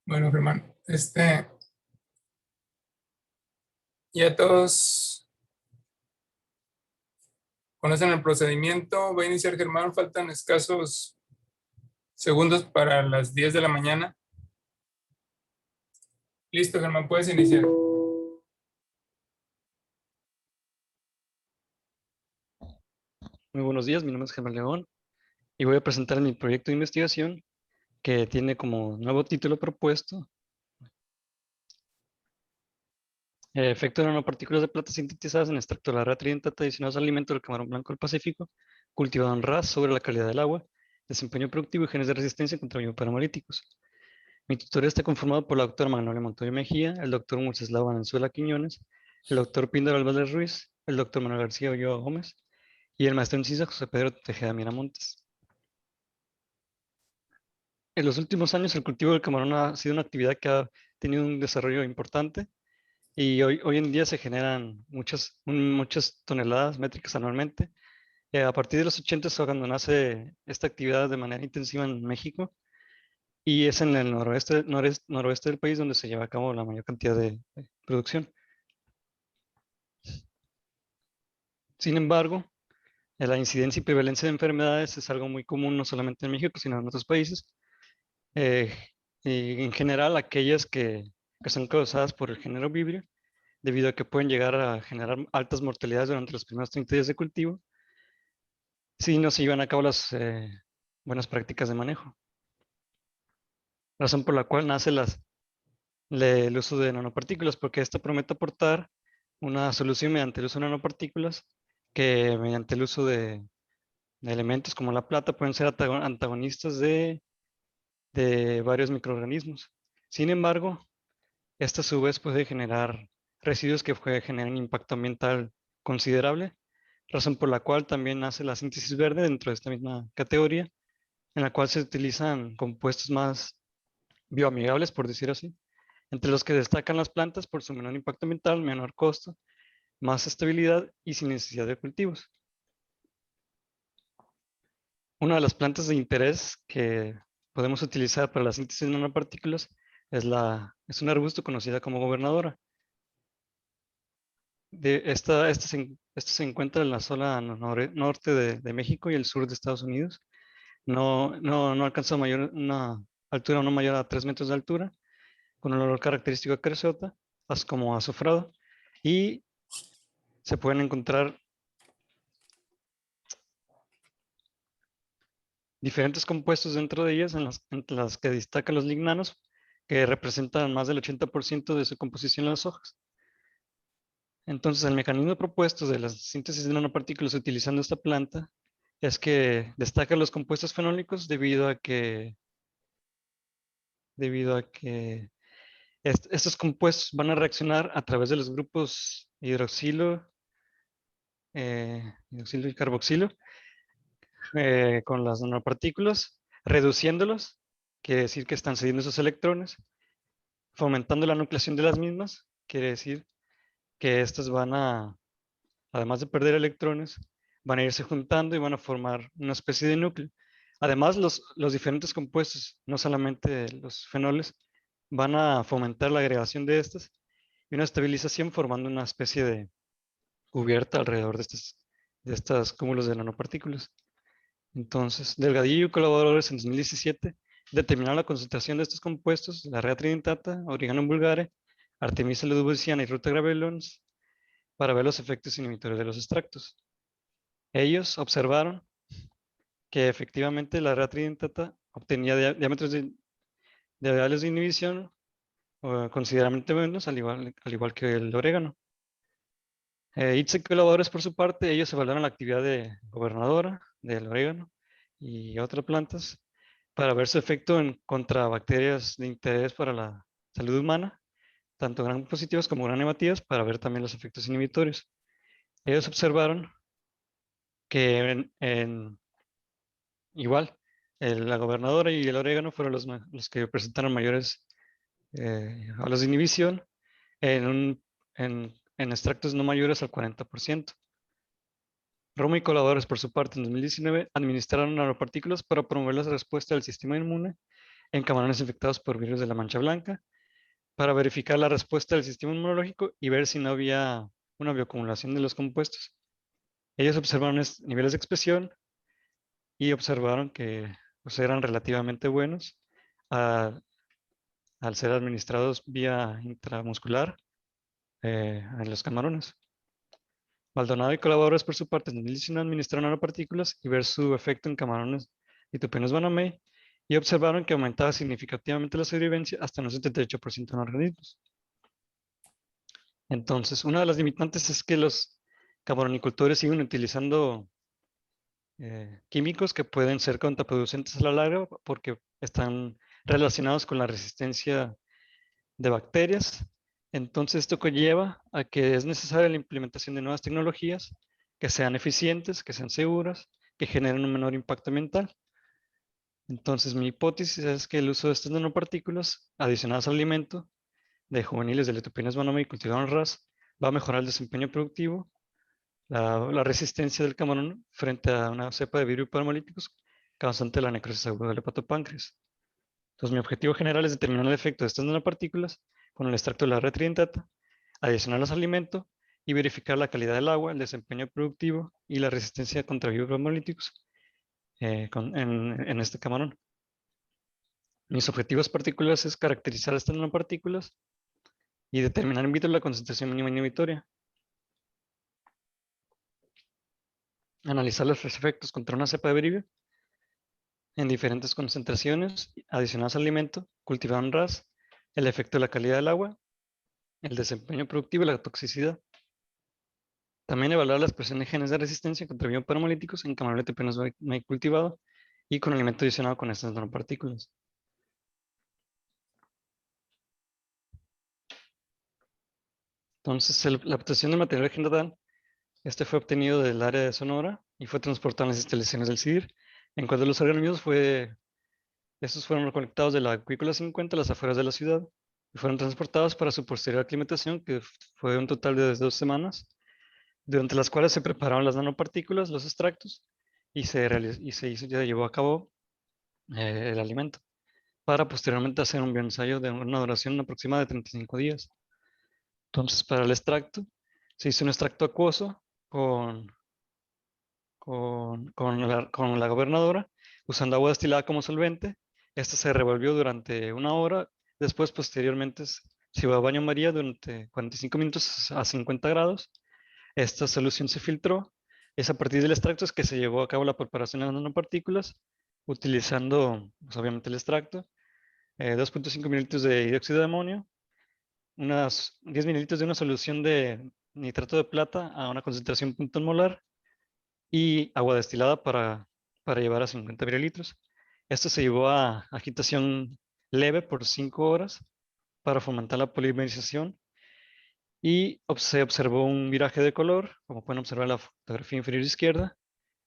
Bueno, Germán, ya todos conocen el procedimiento. Va a iniciar Germán, faltan escasos segundos para las 10 de la mañana. Listo, Germán, puedes iniciar. Muy buenos días, mi nombre es Germán León y voy a presentar mi proyecto de investigación que tiene como nuevo título propuesto efecto de nanopartículas de plata sintetizadas en extracto de la red tridentata adicionados al alimento del camarón blanco del Pacífico, cultivado en RAS sobre la calidad del agua, desempeño productivo y genes de resistencia contra bioparamolíticos. Mi tutoría está conformado por la doctora Magnolia Montoya Mejía, el doctor Wenceslao Valenzuela Quiñones, el doctor Píndaro Álvarez Ruiz, el doctor Manuel García Ulloa Gómez y el maestro en ciencias José Pedro Tejeda Miramontes. En los últimos años el cultivo del camarón ha sido una actividad que ha tenido un desarrollo importante y hoy en día se generan muchas toneladas métricas anualmente. A partir de los 80 es cuando nace esta actividad de manera intensiva en México y es en el noroeste del país donde se lleva a cabo la mayor cantidad de producción. Sin embargo, la incidencia y prevalencia de enfermedades es algo muy común no solamente en México, sino en otros países. Eh, y en general aquellas que son causadas por el género vibrio, debido a que pueden llegar a generar altas mortalidades durante los primeros 30 días de cultivo si no se llevan a cabo las buenas prácticas de manejo. Razón por la cual nace el uso de nanopartículas, porque esto promete aportar una solución mediante el uso de nanopartículas que mediante el uso de elementos como la plata pueden ser antagonistas de varios microorganismos. Sin embargo, esta a su vez puede generar residuos que generan impacto ambiental considerable, razón por la cual también nace la síntesis verde dentro de esta misma categoría, en la cual se utilizan compuestos más bioamigables, por decir así, entre los que destacan las plantas por su menor impacto ambiental, menor costo, más estabilidad y sin necesidad de cultivos. Una de las plantas de interés que podemos utilizar para la síntesis de nanopartículas es un arbusto conocida como gobernadora. Esta se encuentra en la zona norte de México y el sur de Estados Unidos. No alcanza una altura no mayor a 3 metros de altura, con un olor característico de creosota, como azufrado, y se pueden encontrar diferentes compuestos dentro de ellas, entre las que destacan los lignanos, que representan más del 80% de su composición en las hojas. Entonces, el mecanismo propuesto de la síntesis de nanopartículas utilizando esta planta es que destaca los compuestos fenólicos debido a que estos compuestos van a reaccionar a través de los grupos hidroxilo y carboxilo con las nanopartículas, reduciéndolos, quiere decir que están cediendo esos electrones, fomentando la nucleación de las mismas, quiere decir que estas además de perder electrones, van a irse juntando y van a formar una especie de núcleo. Además, los diferentes compuestos, no solamente los fenoles, van a fomentar la agregación de estas y una estabilización formando una especie de cubierta alrededor de estos cúmulos de nanopartículas. Entonces, Delgadillo y colaboradores en 2017 determinaron la concentración de estos compuestos, la rea tridentata, Origanum vulgare, Artemisia ludubriciana y Ruta graveolens, para ver los efectos inhibitores de los extractos. Ellos observaron que efectivamente la rea tridentata obtenía diámetros de variables de inhibición considerablemente menos, al igual que el orégano. ITSE y colaboradores, por su parte, ellos evaluaron la actividad de gobernadora, del orégano y otras plantas para ver su efecto contra bacterias de interés para la salud humana, tanto gram positivas como gram negativas, para ver también los efectos inhibitorios. Ellos observaron que igual, la gobernadora y el orégano fueron los que presentaron mayores olas de inhibición en extractos no mayores al 40%. Roma y colaboradores, por su parte, en 2019 administraron nanopartículas para promover la respuesta del sistema inmune en camarones infectados por virus de la mancha blanca para verificar la respuesta del sistema inmunológico y ver si no había una bioacumulación de los compuestos. Ellos observaron niveles de expresión y observaron que pues, eran relativamente buenos al ser administrados vía intramuscular en los camarones. Maldonado y colaboradores, por su parte, en 2019 administraron nanopartículas y ver su efecto en camarones Litopenos banamey y observaron que aumentaba significativamente la sobrevivencia hasta en un 78% en organismos. Entonces, una de las limitantes es que los camaronicultores siguen utilizando químicos que pueden ser contraproducentes a la larga porque están relacionados con la resistencia de bacterias. Entonces, esto conlleva a que es necesaria la implementación de nuevas tecnologías que sean eficientes, que sean seguras, que generen un menor impacto ambiental. Entonces, mi hipótesis es que el uso de estas nanopartículas adicionadas al alimento de juveniles de Litopenes banamey cultivados en RAS va a mejorar el desempeño productivo, la resistencia del camarón frente a una cepa de virus paramolíticos causante de la necrosis aguda del hepatopáncreas. Entonces, mi objetivo general es determinar el efecto de estas nanopartículas con el extracto de la red tridentata, adicionarlas al alimento y verificar la calidad del agua, el desempeño productivo y la resistencia contra virus paramolíticos en este camarón. Mis objetivos particulares es caracterizar estas nanopartículas y determinar in vitro la concentración mínima inhibitoria. Analizar los efectos contra una cepa de virus en diferentes concentraciones adicionadas al alimento, cultivado en RAS, el efecto de la calidad del agua, el desempeño productivo y la toxicidad. También evaluar la expresión de genes de resistencia contra bioparamolíticos en camarones de penas cultivado y con alimento adicionado con estas nanopartículas. Entonces, la obtención del material general, este fue obtenido del área de Sonora y fue transportado a las instalaciones del CIDIR. En cuanto a los organismos, estos fueron recolectados de la acuícola 50 a las afueras de la ciudad y fueron transportados para su posterior aclimatación, que fue un total de 2 semanas, durante las cuales se prepararon las nanopartículas, los extractos, y ya llevó a cabo el alimento, para posteriormente hacer un bioensayo de una duración aproximada de 35 días. Entonces, para el extracto, se hizo un extracto acuoso con la gobernadora, usando agua destilada como solvente. Esta se revolvió durante 1 hora. Después, posteriormente, se llevó a baño María durante 45 minutos a 50 grados. Esta solución se filtró. Es a partir del extracto es que se llevó a cabo la preparación de las nanopartículas, utilizando, pues, obviamente, el extracto, 2.5 mililitros de dióxido de amonio, unas 10 mililitros de una solución de nitrato de plata a una concentración punto molar y agua destilada para llevar a 50 mililitros. Esto se llevó a agitación leve por 5 horas para fomentar la polimerización y se observó un viraje de color, como pueden observar en la fotografía inferior izquierda,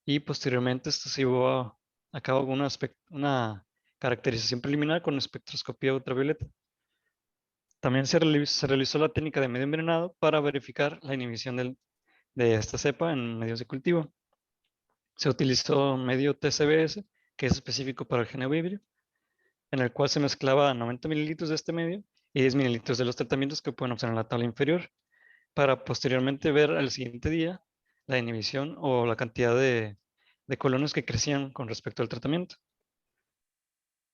y posteriormente esto se llevó a cabo una caracterización preliminar con espectroscopía ultravioleta. También se realizó la técnica de medio envenenado para verificar la inhibición de esta cepa en medios de cultivo. Se utilizó medio TCBS, que es específico para el genevibrio, en el cual se mezclaba 90 mililitros de este medio y 10 mililitros de los tratamientos que pueden observar en la tabla inferior, para posteriormente ver al siguiente día la inhibición o la cantidad de colonos que crecían con respecto al tratamiento.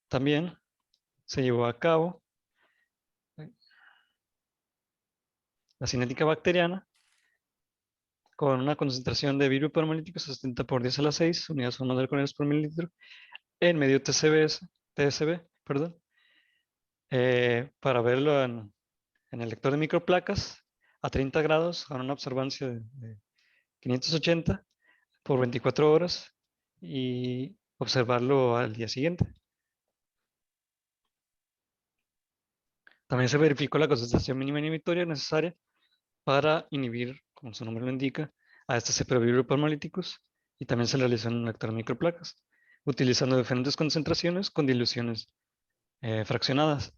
También se llevó a cabo la cinética bacteriana con una concentración de virus paramolíticos 70 por 10 a la 6 unidades moléculas por mililitro en medio TSB, perdón, para verlo en el lector de microplacas a 30 grados con una observancia de 580 por 24 horas y observarlo al día siguiente. También se verificó la concentración mínima inhibitoria necesaria para inhibir, como su nombre lo indica, a este cepa paramolíticos, y también se realizó en un lector de microplacas, utilizando diferentes concentraciones con diluciones fraccionadas.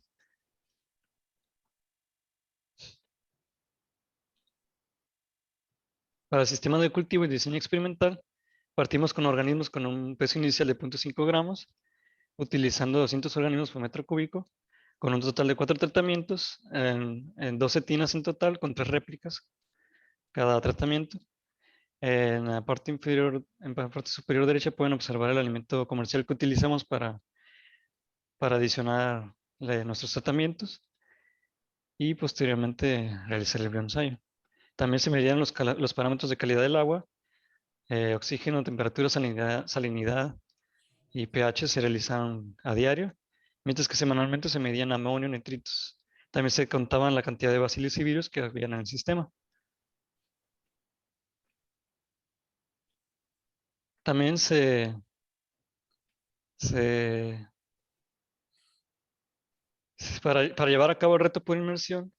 Para el sistema de cultivo y diseño experimental, partimos con organismos con un peso inicial de 0.5 gramos, utilizando 200 organismos por metro cúbico, con un total de 4 tratamientos, en 12 tinas en total, con 3 réplicas cada tratamiento. En la parte inferior, en la parte superior derecha pueden observar el alimento comercial que utilizamos para adicionar nuestros tratamientos y posteriormente realizar el bioensayo. También se medían los parámetros de calidad del agua, oxígeno, temperatura, salinidad y pH se realizaban a diario, mientras que semanalmente se medían amonio, nitritos. También se contaban la cantidad de bacilos y virus que habían en el sistema. También se- para llevar a cabo el reto por inmersión,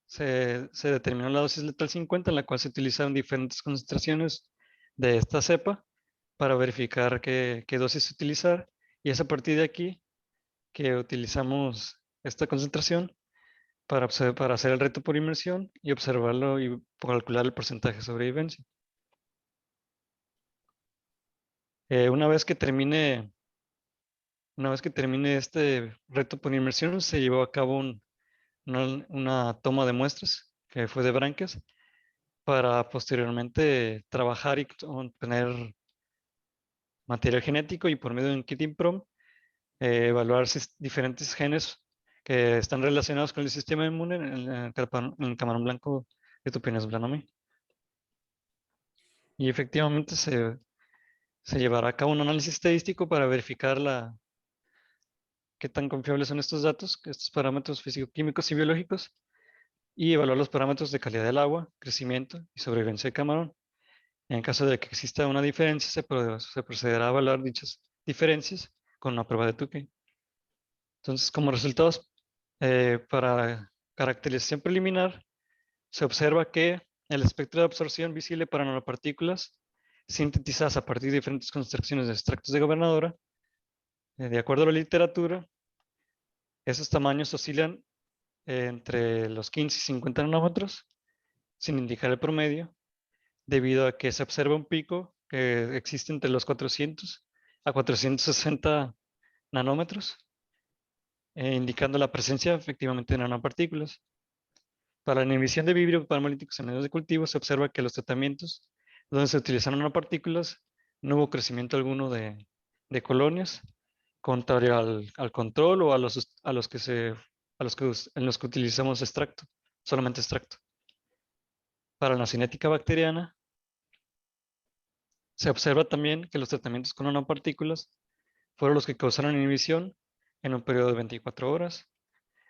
se determinó la dosis letal 50, en la cual se utilizaron diferentes concentraciones de esta cepa para verificar qué dosis utilizar. Y es a partir de aquí que utilizamos esta concentración para hacer el reto por inmersión y observarlo y calcular el porcentaje de sobrevivencia. Una vez que termine este reto por inmersión, se llevó a cabo una toma de muestras que fue de branquias para posteriormente trabajar y obtener material genético y por medio de un kit IMPROM evaluar diferentes genes que están relacionados con el sistema inmune en el camarón blanco de Tupinus blanomi. Y efectivamente se llevará a cabo un análisis estadístico para verificar qué tan confiables son estos datos, estos parámetros físico-químicos y biológicos, y evaluar los parámetros de calidad del agua, crecimiento y sobrevivencia de camarón. En caso de que exista una diferencia, se procederá a evaluar dichas diferencias con una prueba de Tukey. Entonces, como resultados, para caracterización preliminar, se observa que el espectro de absorción visible para nanopartículas sintetizadas a partir de diferentes concentraciones de extractos de gobernadora, de acuerdo a la literatura, esos tamaños oscilan entre los 15 y 50 nanómetros, sin indicar el promedio, debido a que se observa un pico que existe entre los 400 a 460 nanómetros, indicando la presencia efectivamente de nanopartículas. Para la inhibición de vibrio palmolíticos en medios de cultivo se observa que los tratamientos donde se utilizaron nanopartículas no hubo crecimiento alguno de colonias, contrario al control o en los que utilizamos extracto, solamente extracto. Para la cinética bacteriana, se observa también que los tratamientos con nanopartículas fueron los que causaron inhibición en un periodo de 24 horas.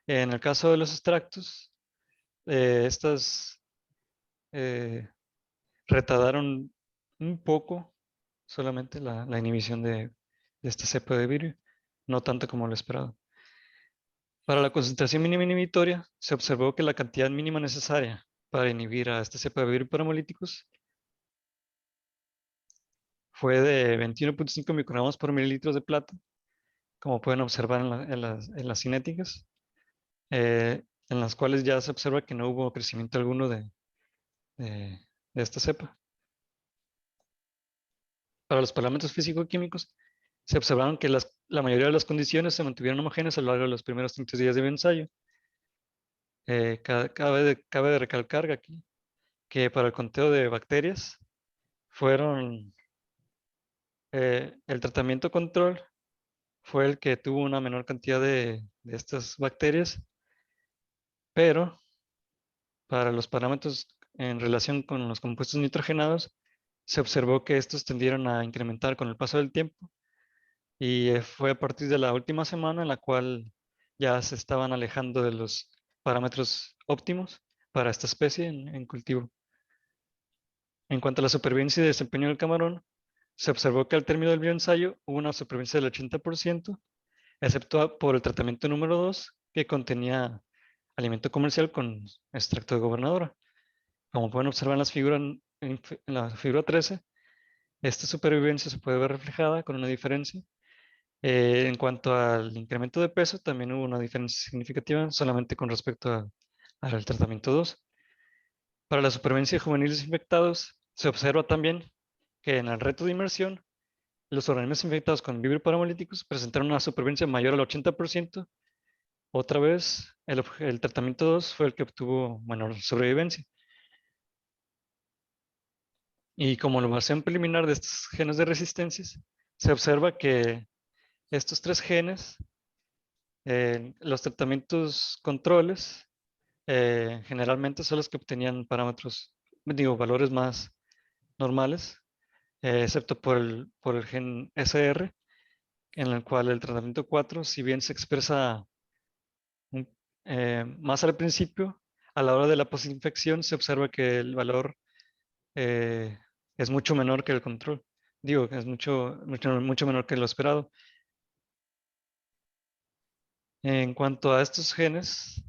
En el caso de los extractos, estas eh, retardaron un poco solamente la inhibición de esta cepa de virus, no tanto como lo esperado. Para la concentración mínima inhibitoria, se observó que la cantidad mínima necesaria para inhibir a esta cepa de virus paramolíticos fue de 21.5 microgramos por mililitro de plata, como pueden observar en las cinéticas, en las cuales ya se observa que no hubo crecimiento alguno de esta cepa. Para los parámetros físico-químicos, se observaron que la mayoría de las condiciones se mantuvieron homogéneas a lo largo de los primeros 30 días de ensayo. Cabe de recalcar aquí que para el conteo de bacterias fueron el tratamiento control fue el que tuvo una menor cantidad de estas bacterias, pero para los parámetros en relación con los compuestos nitrogenados, se observó que estos tendieron a incrementar con el paso del tiempo y fue a partir de la última semana en la cual ya se estaban alejando de los parámetros óptimos para esta especie en cultivo. En cuanto a la supervivencia y desempeño del camarón, se observó que al término del bioensayo hubo una supervivencia del 80%, excepto por el tratamiento número 2, que contenía alimento comercial con extracto de gobernadora. Como pueden observar en la figura 13, esta supervivencia se puede ver reflejada con una diferencia. En cuanto al incremento de peso, también hubo una diferencia significativa solamente con respecto al tratamiento 2. Para la supervivencia de juveniles infectados, se observa también que en el reto de inmersión los organismos infectados con vibrio paramolíticos presentaron una supervivencia mayor al 80%. Otra vez, el tratamiento 2 fue el que obtuvo menor sobrevivencia. Y como evaluación preliminar de estos genes de resistencias, se observa que estos 3 genes, los tratamientos controles, generalmente son los que obtenían parámetros, valores más normales, excepto por el gen SR, en el cual el tratamiento 4, si bien se expresa más al principio, a la hora de la posinfección se observa que el valor eh, es mucho menor que el control. Es mucho menor que lo esperado. En cuanto a estos genes,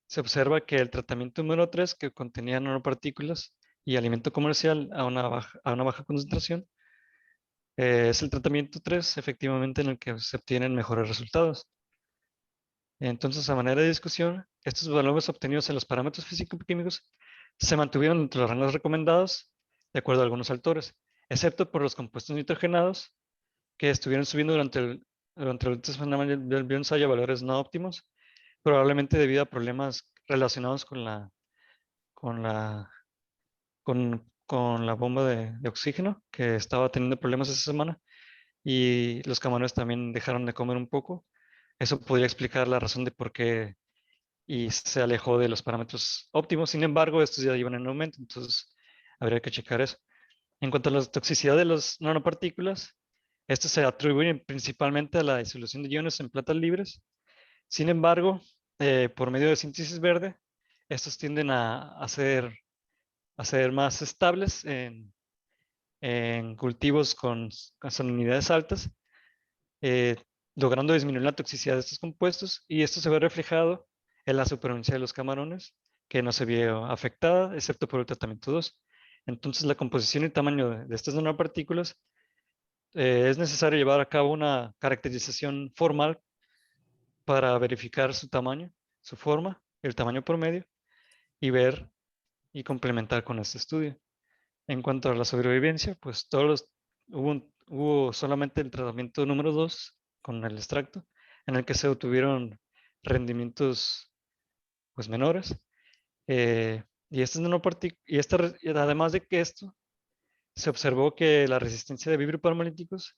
se observa que el tratamiento número 3, que contenía nanopartículas y alimento comercial a una baja concentración, es el tratamiento 3, efectivamente, en el que se obtienen mejores resultados. Entonces, a manera de discusión, estos valores obtenidos en los parámetros físico-químicos se mantuvieron entre los rangos recomendados, de acuerdo a algunos autores, excepto por los compuestos nitrogenados, que estuvieron subiendo durante el último fenómeno del bioensayo a valores no óptimos, probablemente debido a problemas relacionados con la, con la bomba de oxígeno, que estaba teniendo problemas esa semana, y los camarones también dejaron de comer un poco. Eso podría explicar la razón de por qué y se alejó de los parámetros óptimos. Sin embargo, estos ya iban en aumento, entonces habría que checar eso. En cuanto a la toxicidad de las nanopartículas, estos se atribuyen principalmente a la disolución de iones en platas libres. Sin embargo, por medio de síntesis verde, estos tienden a ser más estables en cultivos con salinidades altas, eh, logrando disminuir la toxicidad de estos compuestos, y esto se ve reflejado en la supervivencia de los camarones, que no se vio afectada, excepto por el tratamiento 2. Entonces, la composición y tamaño de estas nanopartículas, es necesario llevar a cabo una caracterización formal para verificar su tamaño, su forma, el tamaño promedio, y ver y complementar con este estudio. En cuanto a la sobrevivencia, pues hubo solamente el tratamiento número 2 con el extracto, en el que se obtuvieron rendimientos pues menores. Y además de que esto, se observó que la resistencia de vibrio paramolíticos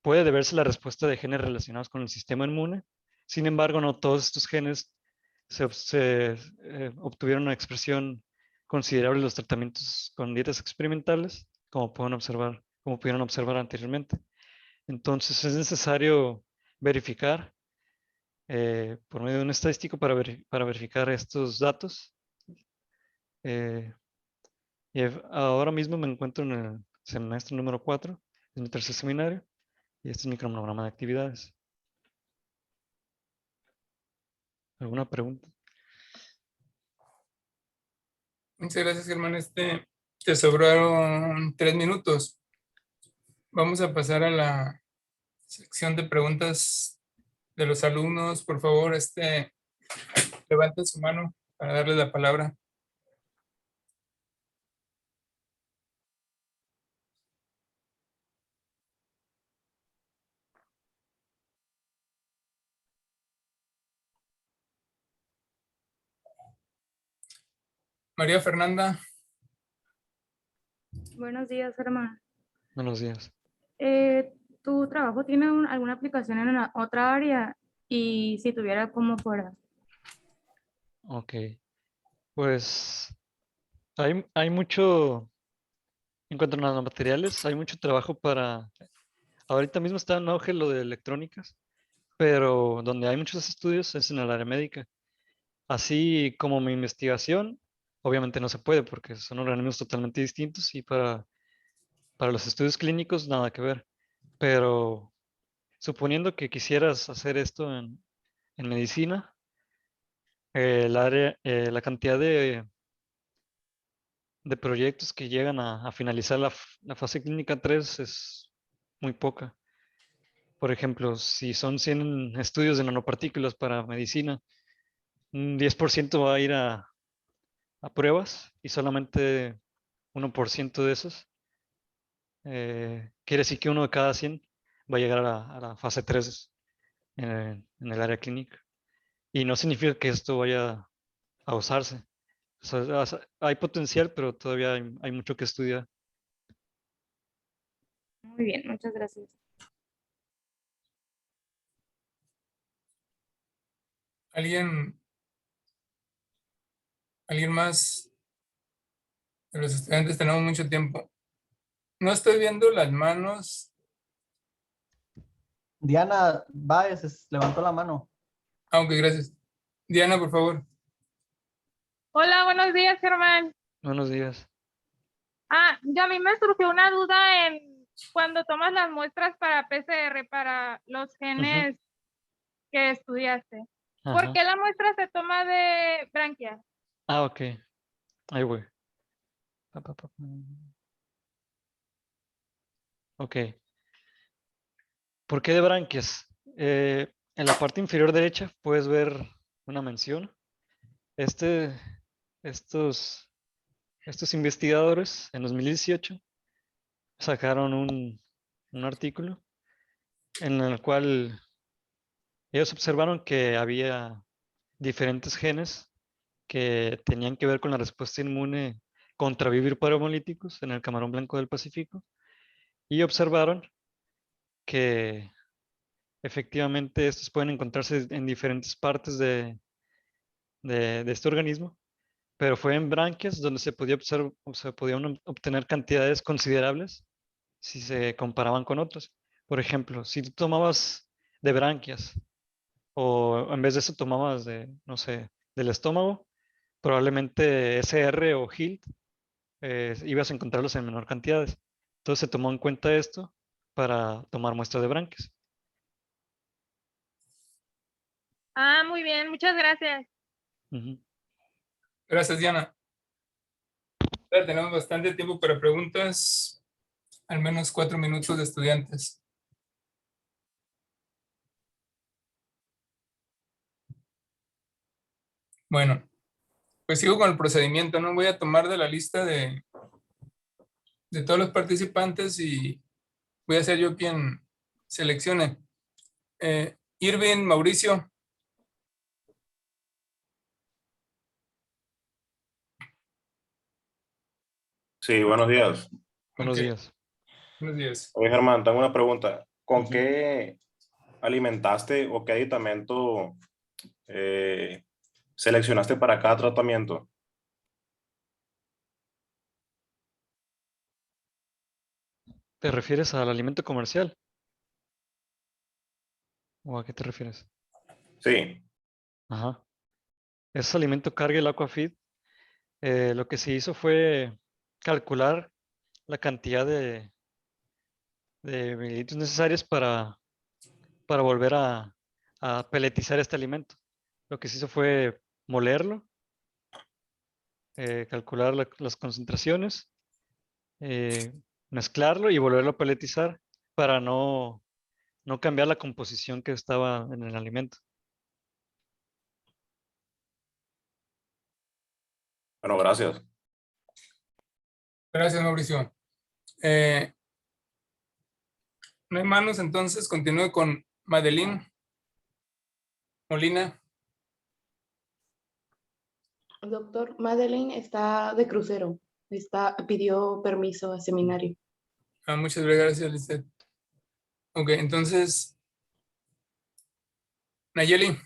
puede deberse a la respuesta de genes relacionados con el sistema inmune. Sin embargo, no todos estos genes obtuvieron una expresión considerable en los tratamientos con dietas experimentales, como pudieron observar anteriormente. Entonces, es necesario verificar por medio de un estadístico para verificar estos datos. Eh, Ahora mismo me encuentro en el semestre número 4, en mi tercer seminario, y este es mi cronograma de actividades. ¿Alguna pregunta? Muchas gracias, Germán. Te sobraron 3 minutos. Vamos a pasar a la sección de preguntas de los alumnos. Por favor, levanten su mano para darle la palabra. María Fernanda. Buenos días, Germán. Buenos días. ¿Tu trabajo tiene alguna aplicación en otra área? Y si tuviera, ¿cómo fuera? Ok. Pues hay mucho, en cuanto a nanomateriales, hay mucho trabajo ahorita mismo está en auge lo de electrónicas, pero donde hay muchos estudios es en el área médica. Así como mi investigación, obviamente no se puede porque son organismos totalmente distintos y para los estudios clínicos nada que ver. Pero suponiendo que quisieras hacer esto en medicina, la cantidad de proyectos que llegan a finalizar la fase clínica 3 es muy poca. Por ejemplo, si son 100 estudios de nanopartículas para medicina, un 10% va a ir a pruebas y solamente 1% de esos quiere decir que 1 de cada 100 va a llegar a la fase 3 en el área clínica. Y no significa que esto vaya a usarse. O sea, hay potencial, pero todavía hay mucho que estudiar. Muy bien, muchas gracias. ¿Alguien más de los estudiantes? Tenemos mucho tiempo. No estoy viendo las manos. Diana Báez levantó la mano. Aunque gracias. Diana, por favor. Hola, buenos días, Germán. Buenos días. Ya a mí me surgió una duda en cuando tomas las muestras para PCR, para los genes que estudiaste. ¿Por Ajá. qué la muestra se toma de branquias? Ok. Ahí voy. Ok. ¿Por qué de branquias? En la parte inferior derecha puedes ver una mención. Este, estos, estos investigadores en 2018 sacaron un artículo en el cual ellos observaron que había diferentes genes que tenían que ver con la respuesta inmune contra vivir paromolíticos en el camarón blanco del Pacífico y observaron que efectivamente estos pueden encontrarse en diferentes partes de este organismo, pero fue en branquias donde se podía se podían obtener cantidades considerables si se comparaban con otros. Por ejemplo, si tú tomabas de branquias o en vez de eso tomabas de, no sé, del estómago, probablemente SR o HILT ibas a encontrarlos en menor cantidades. Entonces se tomó en cuenta esto para tomar muestras de branquias. Muy bien, muchas gracias. Ujú. Gracias, Diana. Ahora tenemos bastante tiempo para preguntas. Al menos 4 minutos de estudiantes. Bueno, pues sigo con el procedimiento. No voy a tomar de la lista de todos los participantes y voy a ser yo quien seleccione. Irving, Mauricio. Sí, buenos días. Buenos Ok, días. buenos días. Oye, Germán, tengo una pregunta. ¿Con Ujú. qué alimentaste o qué aditamento eh, seleccionaste para cada tratamiento? ¿Te refieres al alimento comercial? ¿O a qué te refieres? Sí, Ajá. Ese alimento Cargill Aquafeed. Lo que se hizo fue calcular la cantidad de mililitros necesarios para volver a peletizar este alimento. Lo que se hizo fue molerlo, calcular las concentraciones, eh, mezclarlo y volverlo a peletizar para no cambiar la composición que estaba en el alimento. bueno, gracias. Gracias, Mauricio. No hay manos, entonces continúe con Madeline Molina. Doctor, Madeline está de crucero. Pidió permiso a seminario. Muchas gracias, Lizeth. Ok, entonces, Nayeli.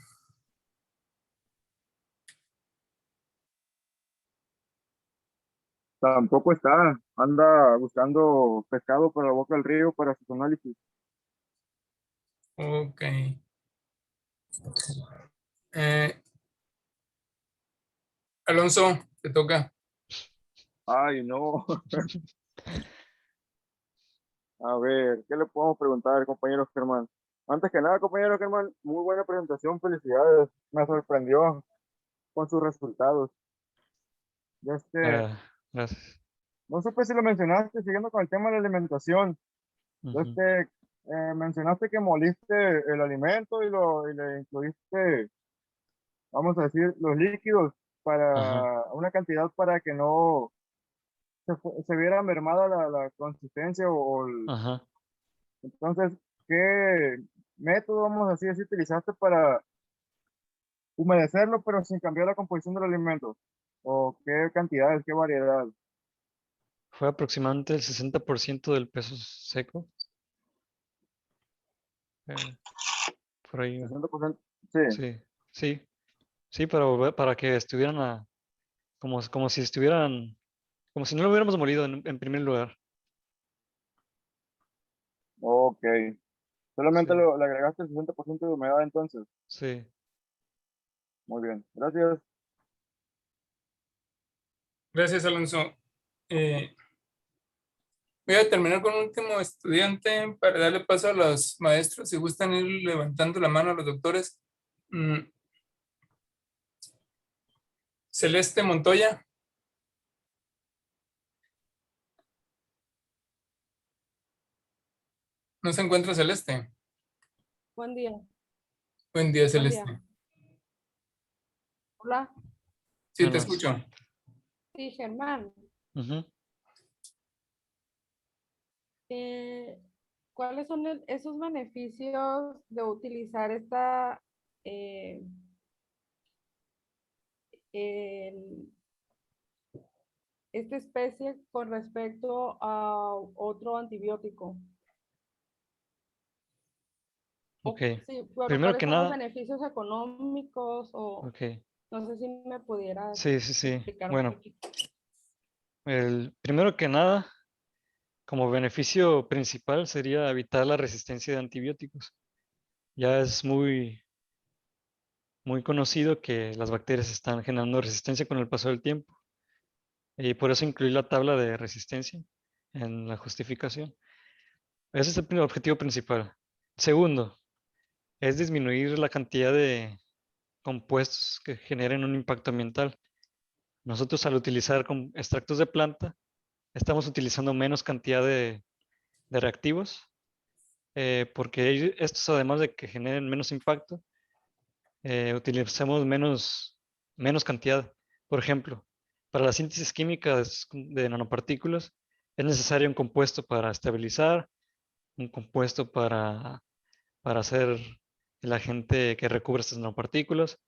Tampoco está, anda buscando pescado para la boca del río para sus análisis. Ok. Eh, Alonso, te toca. Ay, no. A ver, ¿qué le podemos preguntar, compañero Germán? Antes que nada, compañero Germán, muy buena presentación, felicidades. Me sorprendió con sus resultados. Ya Gracias. no supe si lo mencionaste, siguiendo con el tema de la alimentación. Ujú. Mencionaste que moliste el alimento y le incluiste, vamos a decir, los líquidos Ajá. para una cantidad para que no se viera mermada la consistencia Ajá. entonces, ¿qué método, vamos a decir, utilizaste para humedecerlo, pero sin cambiar la composición del alimento? ¿O qué cantidades, qué variedad? Fue aproximadamente el 60% del peso seco. eh, por ahí. 60%. Sí, Sí, sí, sí, para que estuvieran como si estuvieran, como si no lo hubiéramos molido en primer lugar. ok. Solamente Sí, le agregaste el 60% de humedad entonces. sí. Muy bien, gracias. Gracias, Alonso. Eh, Voy a terminar con un último estudiante para darle paso a los maestros. Si gustan ir levantando la mano a los doctores. Mm, Celeste Montoya. ¿No se encuentra Celeste? Buen día, Buen día, buen día. Celeste. Hola, Sí, te Buenas. escucho. sí, Germán. Ujú. eh, ¿Cuáles son esos beneficios de utilizar eh, el- esta especie con respecto a otro antibiótico? Ok. Sí, bueno, Primero ¿cuáles que son los nada, beneficios económicos? O ok. no sé si me pudieras Sí, sí, sí. explicar un Bueno, poquito. primero que nada, como beneficio principal sería evitar la resistencia de antibióticos. Ya es muy conocido que las bacterias están generando resistencia con el paso del tiempo. Y por eso incluí la tabla de resistencia en la justificación. Ese es el objetivo principal. Segundo, es disminuir la cantidad de compuestos que generen un impacto ambiental. Nosotros al utilizar extractos de planta, estamos utilizando menos cantidad de reactivos, porque estos además de que generen menos impacto, utilizamos menos cantidad. Por ejemplo, para la síntesis química de nanopartículas es necesario un compuesto para estabilizar, un compuesto para hacer el agente que recubre estas nanopartículas,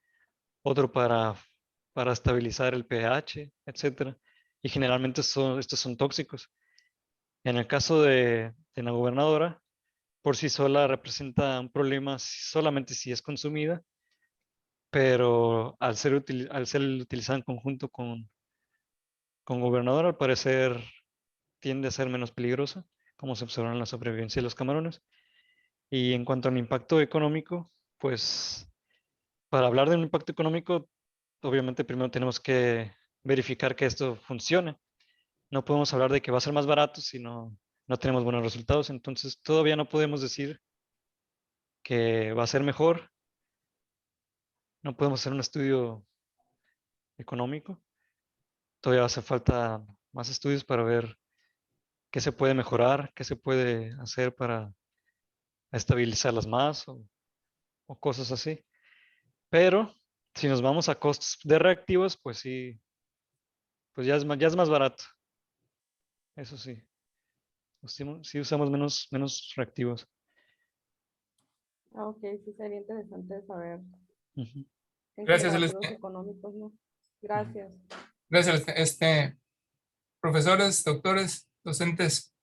otro para estabilizar el pH, etcétera. Y generalmente estos son tóxicos. En el caso de la gobernadora, por sí sola representa un problema solamente si es consumida, pero al ser utilizada en conjunto con gobernadora, al parecer tiende a ser menos peligrosa, como se observa en la sobrevivencia de los camarones. Y en cuanto al impacto económico, pues para hablar de un impacto económico, obviamente primero tenemos que verificar que esto funcione. No podemos hablar de que va a ser más barato si no tenemos buenos resultados. Entonces todavía no podemos decir que va a ser mejor. No podemos hacer un estudio económico. Todavía hace falta más estudios para ver qué se puede mejorar, qué se puede hacer para estabilizarlas más o cosas así. Pero si nos vamos a costos de reactivos, pues sí, pues ya es más barato. Eso sí. Sí usamos menos reactivos. Ah, ok, sí sería interesante saber Ujú, en Gracias, comparativos Celeste. económicos, ¿no? ujú. Gracias. Gracias, profesores, doctores, docentes.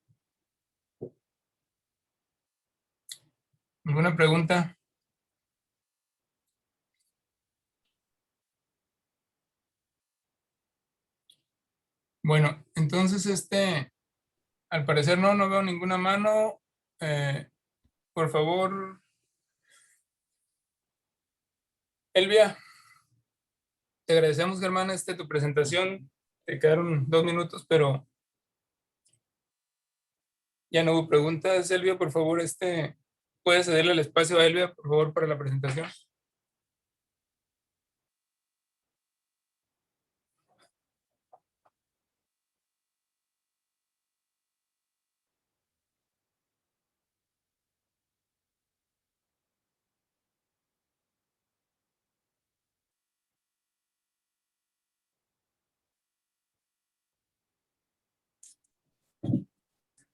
¿Alguna pregunta? Bueno, entonces, al parecer no veo ninguna mano. Eh, por favor, Elvia, te agradecemos, Germán, tu presentación. Te quedaron 2 minutos, pero ya no hubo preguntas. Elvia, por favor, ¿puedes cederle el espacio a Elvia, por favor, para la presentación?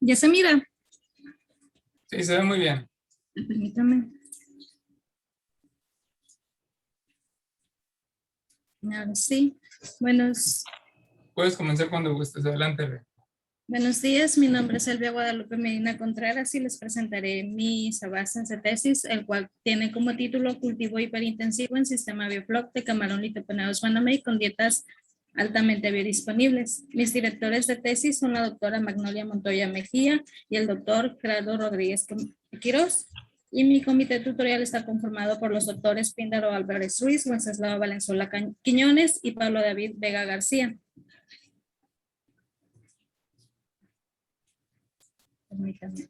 ¿Ya se mira? Sí, se ve muy bien. Permítame. Ahora sí. Puedes comenzar cuando gustes. Adelante, Bea. Buenos días, mi nombre es Elvia Guadalupe Medina Contreras y les presentaré mis avances de tesis, el cual tiene como título Cultivo hiperintensivo en sistema biofloc de camarón litopenados Guanamey con dietas altamente biodisponibles. Mis directores de tesis son la doctora Magnolia Montoya Mejía y el doctor Gerardo Rodríguez Quirós. Y mi comité tutorial está conformado por los doctores Píndaro Álvarez Ruiz, Wenceslao Valenzuela Quiñones y Pablo David Vega García. Permítanme.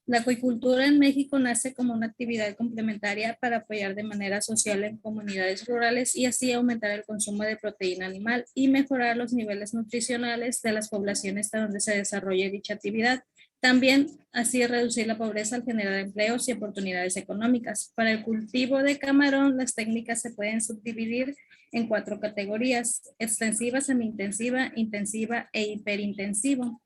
La acuicultura en México nace como una actividad complementaria para apoyar de manera social en comunidades rurales y así aumentar el consumo de proteína animal y mejorar los niveles nutricionales de las poblaciones donde se desarrolle dicha actividad. También así reducir la pobreza al generar empleos y oportunidades económicas. Para el cultivo de camarón, las técnicas se pueden subdividir en 4 categorías: extensiva, semi-intensiva, intensiva e hiperintensivo.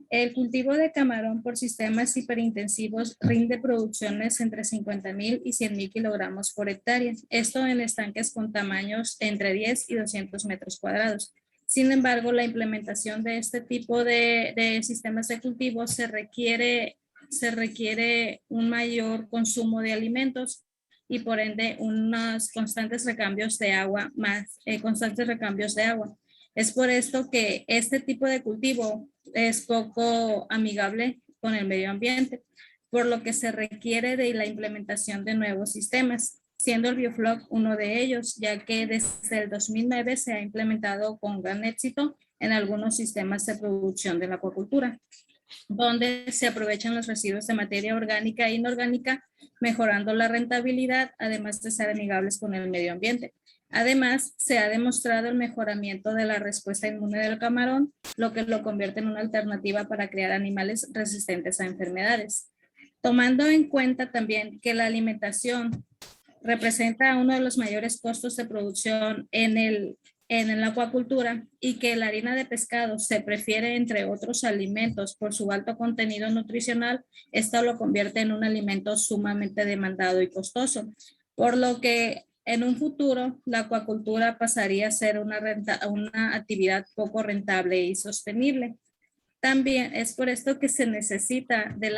El cultivo de camarón por sistemas hiperintensivos rinde producciones entre 50,000 y 100,000 kilogramos por hectárea. Esto en estanques con tamaños entre 10 y 200 metros cuadrados. Sin embargo, la implementación de este tipo de sistemas de cultivo se requiere un mayor consumo de alimentos y por ende unos constantes recambios de agua. Es por esto que este tipo de cultivo es poco amigable con el medio ambiente, por lo que se requiere de la implementación de nuevos sistemas, siendo el biofloc uno de ellos, ya que desde el 2009 se ha implementado con gran éxito en algunos sistemas de producción de la acuacultura, donde se aprovechan los residuos de materia orgánica e inorgánica, mejorando la rentabilidad, además de ser amigables con el medio ambiente. Además, se ha demostrado el mejoramiento de la respuesta inmune del camarón, lo que lo convierte en una alternativa para crear animales resistentes a enfermedades. Tomando en cuenta también que la alimentación representa uno de los mayores costos de producción en la acuacultura y que la harina de pescado se prefiere entre otros alimentos por su alto contenido nutricional, esto lo convierte en un alimento sumamente demandado y costoso, por lo que en un futuro la acuacultura pasaría a ser una actividad poco rentable y sostenible. También es por esto que se necesita del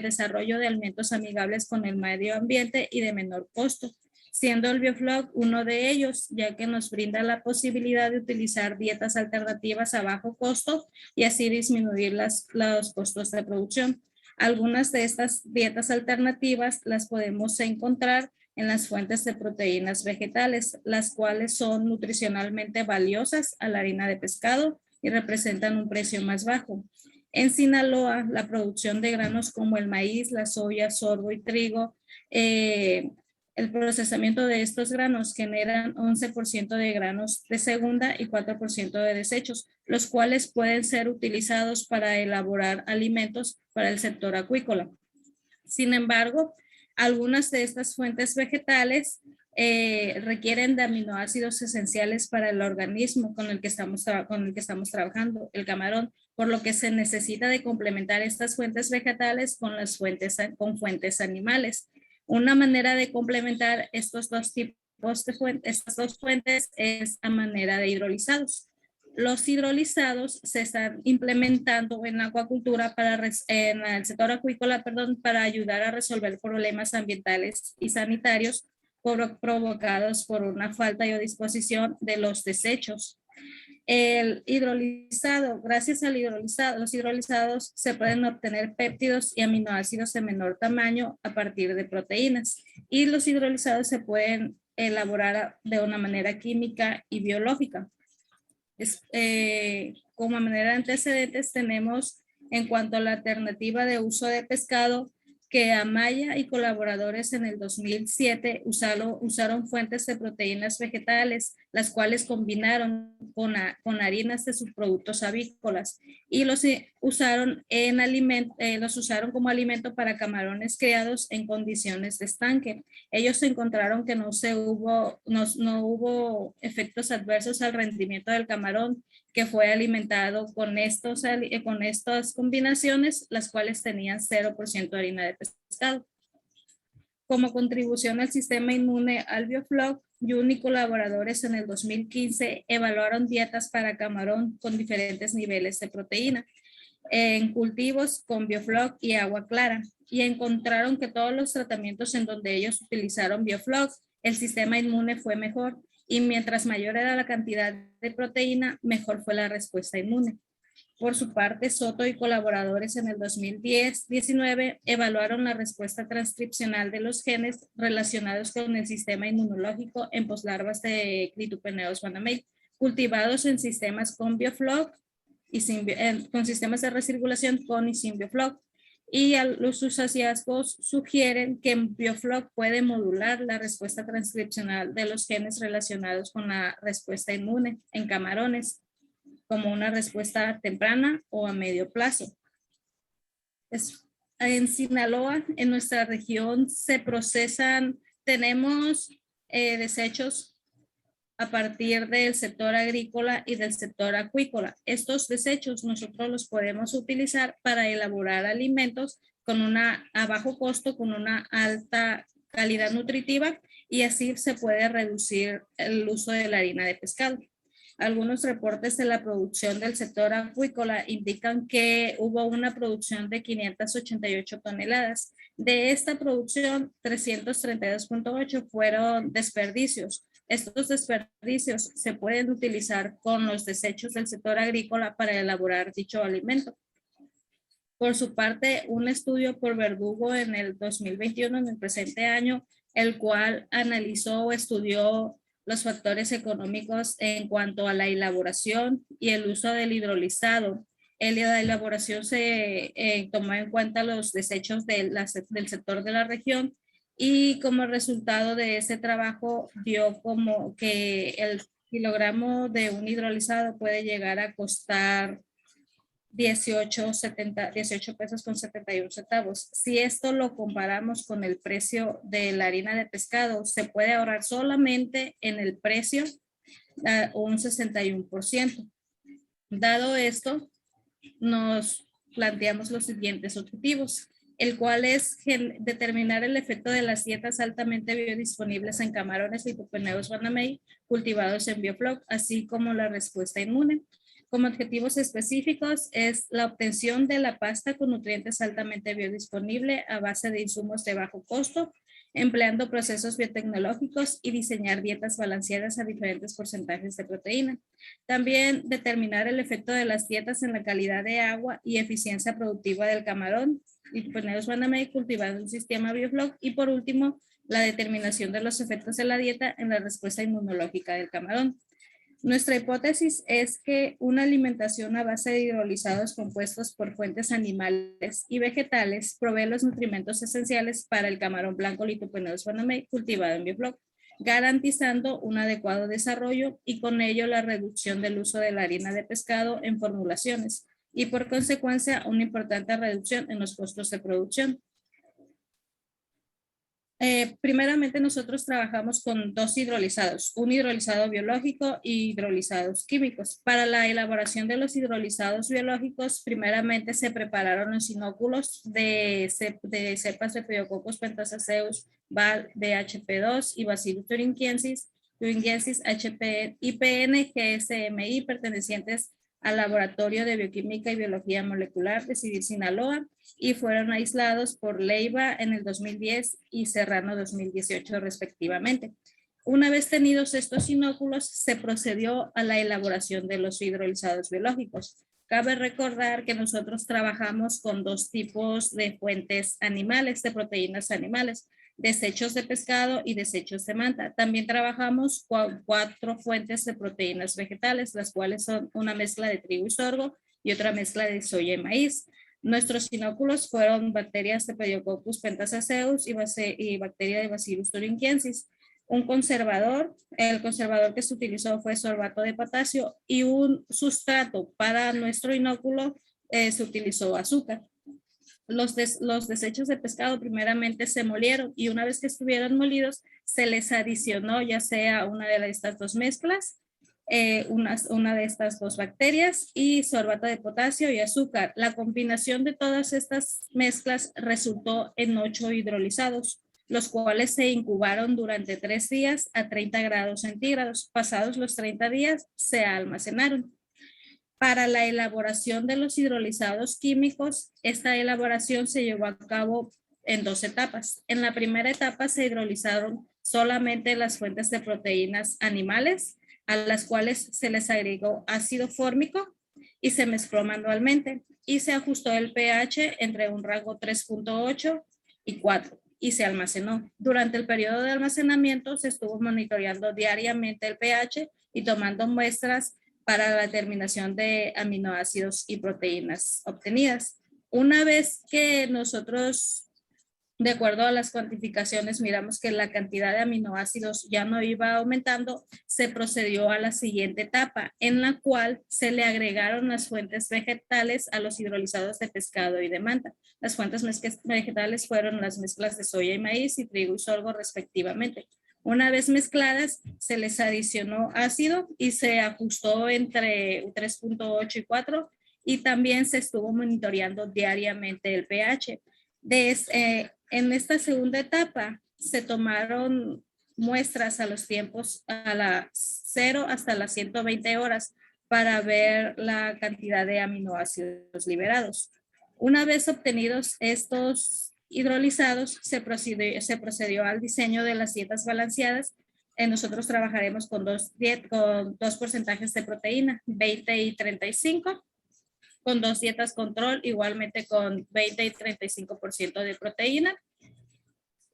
desarrollo de alimentos amigables con el medio ambiente y de menor costo, siendo el biofloc uno de ellos, ya que nos brinda la posibilidad de utilizar dietas alternativas a bajo costo y así disminuir los costos de producción. Algunas de estas dietas alternativas las podemos encontrar en las fuentes de proteínas vegetales, las cuales son nutricionalmente valiosas a la harina de pescado y representan un precio más bajo. En Sinaloa, la producción de granos como el maíz, la soya, sorgo y trigo, el procesamiento de estos granos generan 11% de granos de segunda y 4% de desechos, los cuales pueden ser utilizados para elaborar alimentos para el sector acuícola. Sin embargo, algunas de estas fuentes vegetales requieren de aminoácidos esenciales para el organismo con el que estamos trabajando, el camarón, por lo que se necesita de complementar estas fuentes vegetales con fuentes animales. Una manera de complementar estas dos fuentes es a manera de hidrolizados. Los hidrolizados se están implementando en la acuacultura en el sector acuícola, para ayudar a resolver problemas ambientales y sanitarios provocados por una falta o disposición de los desechos. El hidrolizado, gracias al hidrolizado, los hidrolizados se pueden obtener péptidos y aminoácidos de menor tamaño a partir de proteínas, y los hidrolizados se pueden elaborar de una manera química y biológica. Como manera de antecedentes tenemos, en cuanto a la alternativa de uso de pescado, que Amaya y colaboradores en el 2007 usaron fuentes de proteínas vegetales, las cuales combinaron con harinas de subproductos avícolas y los usaron como alimento para camarones criados en condiciones de estanque. Ellos encontraron que no hubo efectos adversos al rendimiento del camarón que fue alimentado con estas combinaciones, las cuales tenían 0% de harina de pescado. Como contribución al sistema inmune al Biofloc, Jun y colaboradores en el 2015 evaluaron dietas para camarón con diferentes niveles de proteína en cultivos con Biofloc y agua clara, y encontraron que todos los tratamientos en donde ellos utilizaron Biofloc, el sistema inmune fue mejor, y mientras mayor era la cantidad de proteína, mejor fue la respuesta inmune. Por su parte, Soto y colaboradores en el 2010-19 evaluaron la respuesta transcripcional de los genes relacionados con el sistema inmunológico en poslarvas de Clitopeneus banamei, cultivados en sistemas con Biofloc y con sistemas de recirculación con y sin Biofloc. Y sus hallazgos sugieren que Biofloc puede modular la respuesta transcripcional de los genes relacionados con la respuesta inmune en camarones, como una respuesta temprana o a medio plazo. En Sinaloa, en nuestra región, se procesan, tenemos desechos a partir del sector agrícola y del sector acuícola. Estos desechos nosotros los podemos utilizar para elaborar alimentos a bajo costo, con una alta calidad nutritiva, y así se puede reducir el uso de la harina de pescado. Algunos reportes de la producción del sector acuícola indican que hubo una producción de 588 toneladas. De esta producción, 332.8 fueron desperdicios. Estos desperdicios se pueden utilizar con los desechos del sector agrícola para elaborar dicho alimento. Por su parte, un estudio por Verdugo en el 2021, en el presente año, el cual analizó o estudió los factores económicos en cuanto a la elaboración y el uso del hidrolizado. En la elaboración se tomó en cuenta los desechos del sector de la región, y como resultado de ese trabajo dio como que el kilogramo de un hidrolizado puede llegar a costar 18 pesos con 71 centavos. Si esto lo comparamos con el precio de la harina de pescado, se puede ahorrar solamente en el precio un 61%. Dado esto, nos planteamos los siguientes objetivos, el cual es determinar el efecto de las dietas altamente biodisponibles en camarones Clitopeneus banamei cultivados en Biofloc, así como la respuesta inmune. Como objetivos específicos es la obtención de la pasta con nutrientes altamente biodisponible a base de insumos de bajo costo, empleando procesos biotecnológicos, y diseñar dietas balanceadas a diferentes porcentajes de proteína. También determinar el efecto de las dietas en la calidad de agua y eficiencia productiva del camarón Clitopeneus banamei cultivado en un sistema Biofloc, y por último, la determinación de los efectos de la dieta en la respuesta inmunológica del camarón. Nuestra hipótesis es que una alimentación a base de hidrolizados compuestos por fuentes animales y vegetales provee los nutrimentos esenciales para el camarón blanco Clitopeneus banamei cultivado en Biofloc, garantizando un adecuado desarrollo y con ello la reducción del uso de la harina de pescado en formulaciones, y por consecuencia una importante reducción en los costos de producción. Primeramente, nosotros trabajamos con dos hidrolizados, un hidrolizado biológico y hidrolizados químicos. Para la elaboración de los hidrolizados biológicos, primeramente se prepararon los inóculos de cepas de Pediococcus pentasaceus, VAL, DHP2 y Bacillus thuringiensis HP, IPN, GSMI, pertenecientes al Laboratorio de Bioquímica y Biología Molecular de Civil Sinaloa, y fueron aislados por Leiva en el 2010 y Serrano 2018 respectivamente. Una vez tenidos estos inóculos, se procedió a la elaboración de los hidrolizados biológicos. Cabe recordar que nosotros trabajamos con dos tipos de fuentes animales, de proteínas animales, desechos de pescado y desechos de manta. También trabajamos con 4 fuentes de proteínas vegetales, las cuales son una mezcla de trigo y sorgo y otra mezcla de soya y maíz. Nuestros inóculos fueron bacterias de Pediococcus pentasaceus y bacteria de Bacillus thuringiensis. Un conservador, el conservador que se utilizó fue sorbato de potasio, y un sustrato para nuestro inóculo se utilizó azúcar. Los desechos de pescado primeramente se molieron, y una vez que estuvieron molidos se les adicionó ya sea una de estas dos mezclas, una de estas dos bacterias y sorbato de potasio y azúcar. La combinación de todas estas mezclas resultó en 8 hidrolizados, los cuales se incubaron durante 3 días a 30 grados centígrados. Pasados los 30 días se almacenaron. Para la elaboración de los hidrolizados químicos, esta elaboración se llevó a cabo en 2 etapas. En la primera etapa se hidrolizaron solamente las fuentes de proteínas animales, a las cuales se les agregó ácido fórmico y se mezcló manualmente, y se ajustó el pH entre un rango 3.8 y 4 y se almacenó. Durante el periodo de almacenamiento se estuvo monitoreando diariamente el pH y tomando muestras para la determinación de aminoácidos y proteínas obtenidas. Una vez que nosotros, de acuerdo a las cuantificaciones, miramos que la cantidad de aminoácidos ya no iba aumentando, se procedió a la siguiente etapa, en la cual se le agregaron las fuentes vegetales a los hidrolizados de pescado y de manta. Las fuentes vegetales fueron las mezclas de soya y maíz y trigo y sorgo respectivamente. Una vez mezcladas, se les adicionó ácido y se ajustó entre 3.8 y 4, y también se estuvo monitoreando diariamente el pH. En esta segunda etapa se tomaron muestras a los tiempos a las 0 hasta las 120 horas para ver la cantidad de aminoácidos liberados. Una vez obtenidos estos hidrolizados, se procedió al diseño de las dietas balanceadas. Nosotros trabajaremos con dos porcentajes de proteína, 20 y 35, con 2 dietas control, igualmente con 20 y 35% de proteína.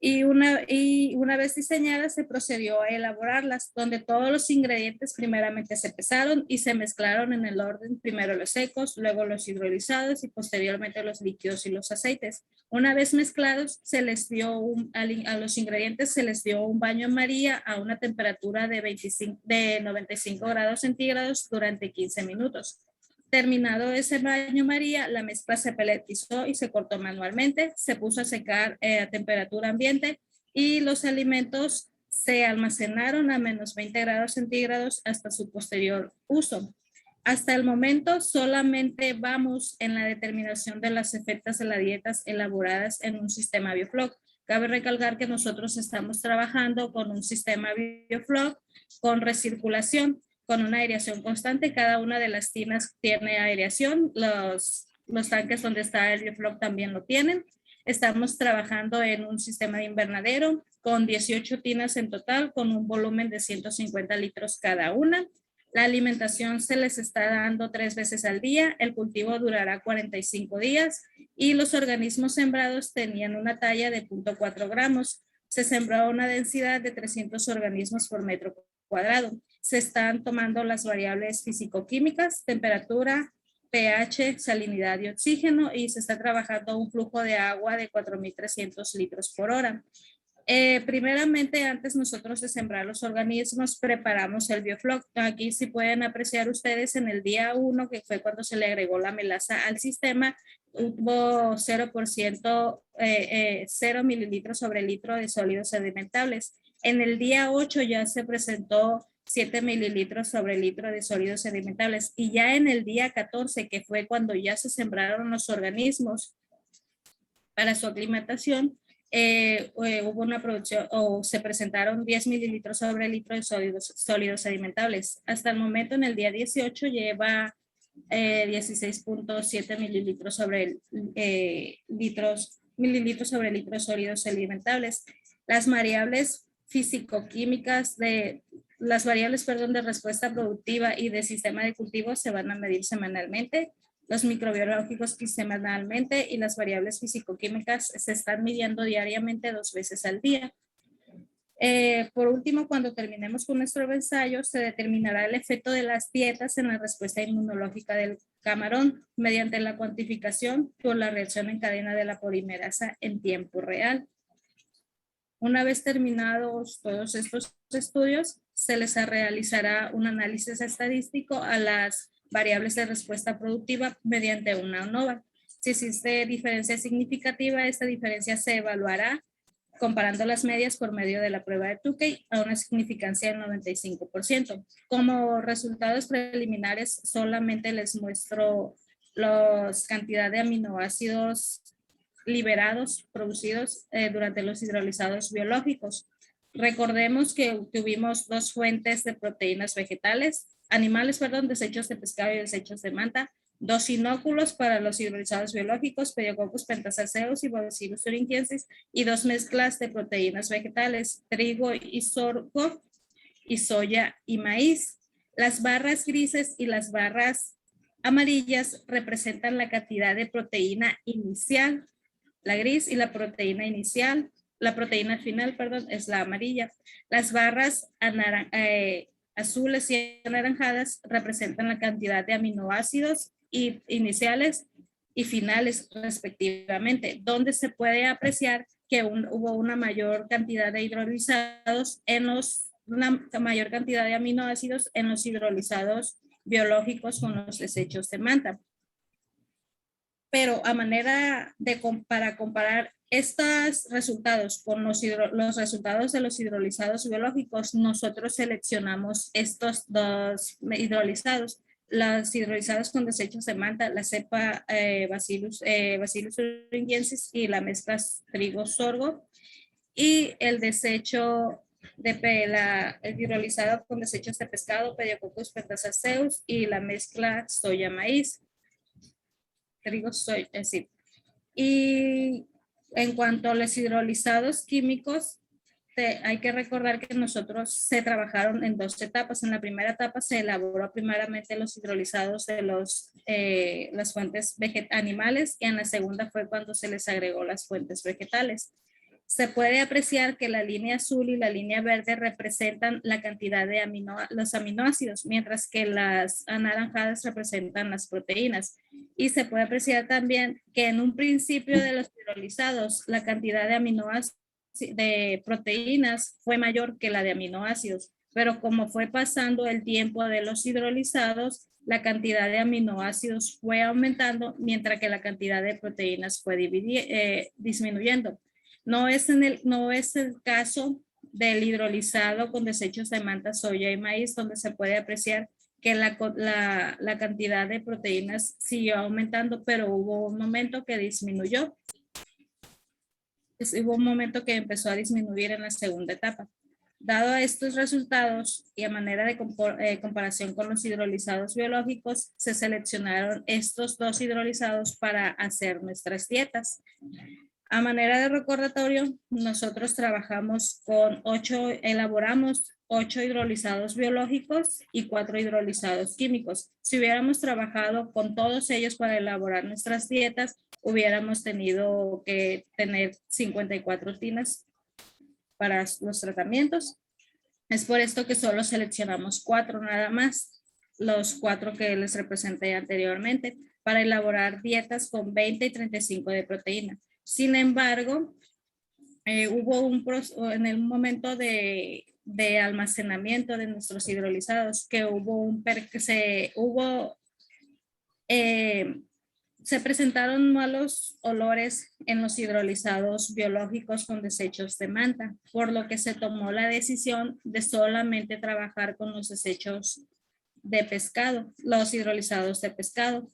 Y una vez diseñadas, se procedió a elaborarlas, donde todos los ingredientes primeramente se pesaron y se mezclaron en el orden, primero los secos, luego los hidrolizados y posteriormente los líquidos y los aceites. Una vez mezclados, se les dio a los ingredientes se les dio un baño María a una temperatura de 95 grados centígrados durante 15 minutos. Terminado ese baño María, la mezcla se peletizó y se cortó manualmente, se puso a secar a temperatura ambiente y los alimentos se almacenaron a menos 20 grados centígrados hasta su posterior uso. Hasta el momento solamente vamos en la determinación de las efectos de las dietas elaboradas en un sistema Bioflok. Cabe recalcar que nosotros estamos trabajando con un sistema Bioflok con recirculación, con una aireación constante. Cada una de las tinas tiene aireación. Los tanques donde está el Bioflok también lo tienen. Estamos trabajando en un sistema de invernadero con 18 tinas en total, con un volumen de 150 litros cada una. La alimentación se les está dando 3 veces al día. El cultivo durará 45 días y los organismos sembrados tenían una talla de 0.4 gramos. Se sembró a una densidad de 300 organismos por metro cuadrado. Se están tomando las variables físico-químicas, temperatura, pH, salinidad y oxígeno, y se está trabajando un flujo de agua de 4.300 litros por hora. Primeramente, antes nosotros de sembrar los organismos, preparamos el Bioflok. Aquí sí pueden apreciar ustedes en el día 1, que fue cuando se le agregó la melaza al sistema, hubo 0%, 0 mililitros sobre litro de sólidos sedimentables. En el día 8 ya se presentó 7 mililitros sobre litro de sólidos sedimentables, y ya en el día 14, que fue cuando ya se sembraron los organismos para su aclimatación, hubo una producción o se presentaron 10 mililitros sobre litro de sólidos sedimentables. Hasta el momento, en el día 18, lleva 16.7 mililitros sobre mililitros sobre litro de sólidos sedimentables. Las variables físico-químicas de respuesta productiva y de sistema de cultivo se van a medir semanalmente. Los microbiológicos semanalmente, y las variables físico-químicas se están midiendo diariamente 2 veces al día. Por último, cuando terminemos con nuestro ensayo, se determinará el efecto de las dietas en la respuesta inmunológica del camarón mediante la cuantificación por la reacción en cadena de la polimerasa en tiempo real. Una vez terminados todos estos estudios, se les realizará un análisis estadístico a las variables de respuesta productiva mediante una ANOVA. Si existe diferencia significativa, esta diferencia se evaluará comparando las medias por medio de la prueba de Tukey a una significancia del 95%. Como resultados preliminares, solamente les muestro la cantidad de aminoácidos liberados, producidos durante los hidrolizados biológicos. Recordemos que tuvimos dos fuentes de proteínas vegetales, desechos de pescado y desechos de manta, dos inóculos para los hidrolizados biológicos, Pediococcus pentasaceus y Bacillus thuringiensis, y dos mezclas de proteínas vegetales, trigo y sorgo, y soya y maíz. Las barras grises y las barras amarillas representan la cantidad de proteína inicial, la gris, y la proteína inicial, la proteína final, perdón, es la amarilla. Las barras azules y anaranjadas representan la cantidad de aminoácidos iniciales y finales respectivamente, donde se puede apreciar que hubo una mayor cantidad de hidrolizados una mayor cantidad de aminoácidos en los hidrolizados biológicos con los desechos de manta. Pero a manera de para comparar estos resultados con los resultados de los hidrolizados biológicos, nosotros seleccionamos estos dos hidrolizados. Los hidrolizados con desechos de manta, la cepa Bacillus thuringiensis y la mezcla trigo-sorgo, y el desecho el hidrolizado con desechos de pescado, Pediococcus pentasaceus, y la mezcla soya-maíz. Sí. Y en cuanto a los hidrolizados químicos, hay que recordar que nosotros se trabajaron en dos etapas. En la primera etapa se elaboró primeramente los hidrolizados de las fuentes animales, y en la segunda fue cuando se les agregó las fuentes vegetales. Se puede apreciar que la línea azul y la línea verde representan la cantidad de los aminoácidos, mientras que las anaranjadas representan las proteínas. Y se puede apreciar también que en un principio de los hidrolizados, la cantidad de aminoácidos de proteínas fue mayor que la de aminoácidos, pero como fue pasando el tiempo de los hidrolizados, la cantidad de aminoácidos fue aumentando, mientras que la cantidad de proteínas fue disminuyendo. No es el caso del hidrolizado con desechos de manta, soya y maíz, donde se puede apreciar que la cantidad de proteínas siguió aumentando, pero hubo un momento que disminuyó. Hubo un momento que empezó a disminuir en la segunda etapa. Dado estos resultados y a manera de comparación con los hidrolizados biológicos, se seleccionaron estos dos hidrolizados para hacer nuestras dietas. A manera de recordatorio, nosotros trabajamos elaboramos 8 hidrolizados biológicos y 4 hidrolizados químicos. Si hubiéramos trabajado con todos ellos para elaborar nuestras dietas, hubiéramos tenido que tener 54 tinas para los tratamientos. Es por esto que solo seleccionamos 4 nada más, los 4 que les representé anteriormente, para elaborar dietas con 20 y 35 de proteína. Sin embargo, hubo en el momento de almacenamiento de nuestros hidrolizados que se presentaron malos olores en los hidrolizados biológicos con desechos de manta, por lo que se tomó la decisión de solamente trabajar con los desechos de pescado, los hidrolizados de pescado,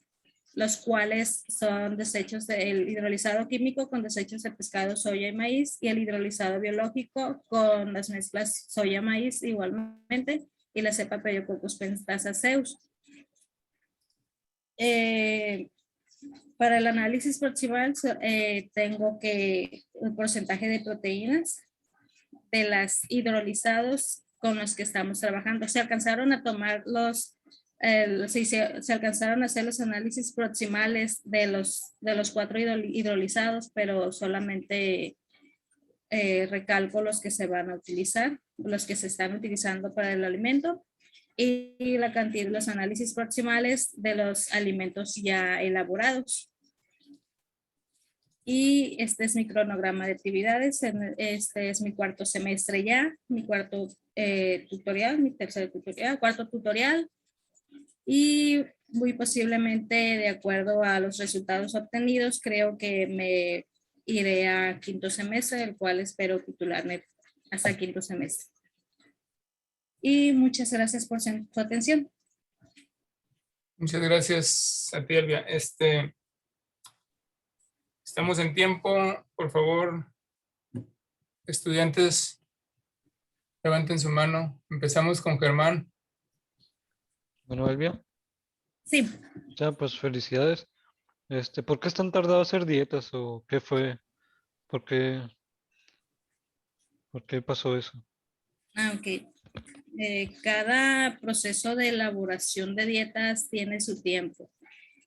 los cuales son desechos del hidrolizado químico con desechos de pescado, soya y maíz, y el hidrolizado biológico con las mezclas soya-maíz igualmente, y la cepa Pediococcus pentasaceus. Para el análisis proximal tengo que el porcentaje de proteínas de los hidrolizados con los que estamos trabajando. Se alcanzaron a tomar se alcanzaron a hacer los análisis proximales de los 4 hidrolizados, pero solamente recalco los que se van a utilizar, los que se están utilizando para el alimento y la cantidad, los análisis proximales de los alimentos ya elaborados. Y este es mi cronograma de actividades. Este es mi cuarto semestre ya, mi cuarto tutorial, mi tercer tutorial, cuarto tutorial. Y muy posiblemente, de acuerdo a los resultados obtenidos, creo que me iré a quinto semestre, el cual espero titularme hasta quinto semestre. Y muchas gracias por su atención. Muchas gracias a ti, Elvia. Estamos en tiempo. Por favor, estudiantes, levanten su mano. Empezamos con Germán. Bueno, Elvia, Sí, ya pues felicidades. ¿Por qué es tan tardado hacer dietas o qué fue? ¿Por qué pasó eso? ok. Cada proceso de elaboración de dietas tiene su tiempo.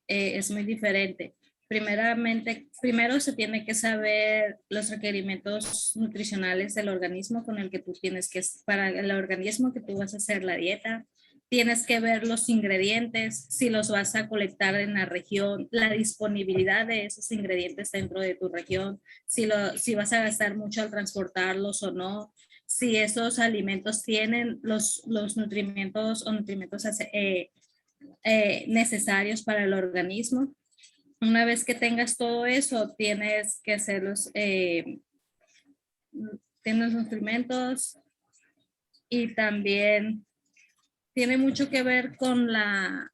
Es muy diferente. Primero se tiene que saber los requerimientos nutricionales del organismo con el que tú tienes que, para el organismo que tú vas a hacer la dieta. Tienes que ver los ingredientes, si los vas a colectar en la región, la disponibilidad de esos ingredientes dentro de tu región, si vas a gastar mucho al transportarlos o no, si esos alimentos tienen los nutrimentos o nutrimentos necesarios para el organismo. Una vez que tengas todo eso, tienes que hacer tienes los nutrimentos y también tiene mucho que ver con la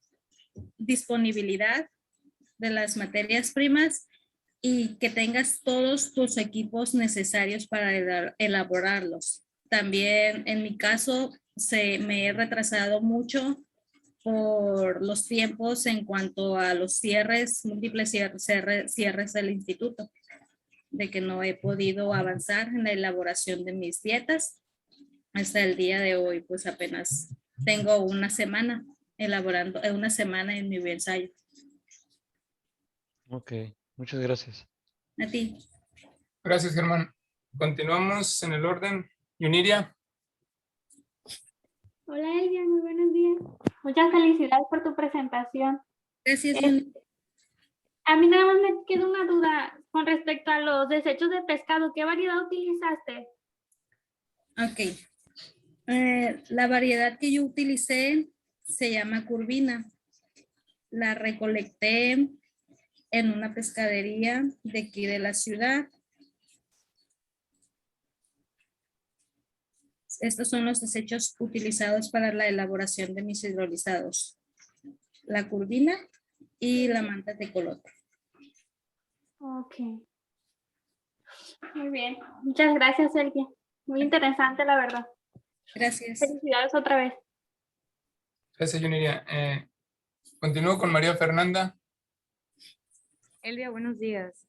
disponibilidad de las materias primas y que tengas todos tus equipos necesarios para elaborarlos. También en mi caso me he retrasado mucho por los tiempos en cuanto a los cierres, múltiples cierres del instituto, de que no he podido avanzar en la elaboración de mis dietas. Hasta el día de hoy, pues apenas tengo una semana elaborando, una semana en mi ensayo. Ok, muchas gracias. A ti. Gracias, Germán. Continuamos en el orden. Yuniria. Hola Elvia, muy buenos días. Muchas felicidades por tu presentación. Gracias. A mí nada más me queda una duda con respecto a los desechos de pescado. ¿Qué variedad utilizaste? Ok. La variedad que yo utilicé se llama curvina. La recolecté en una pescadería de aquí de la ciudad. Estos son los desechos utilizados para la elaboración de mis hidrolizados. La curvina y la manta de colote. Ok. Muy bien. Muchas gracias, Elvia. Muy interesante, la verdad. Gracias. Felicidades otra vez. Gracias, Yuniria. Continúo con María Fernanda. Elvia, buenos días.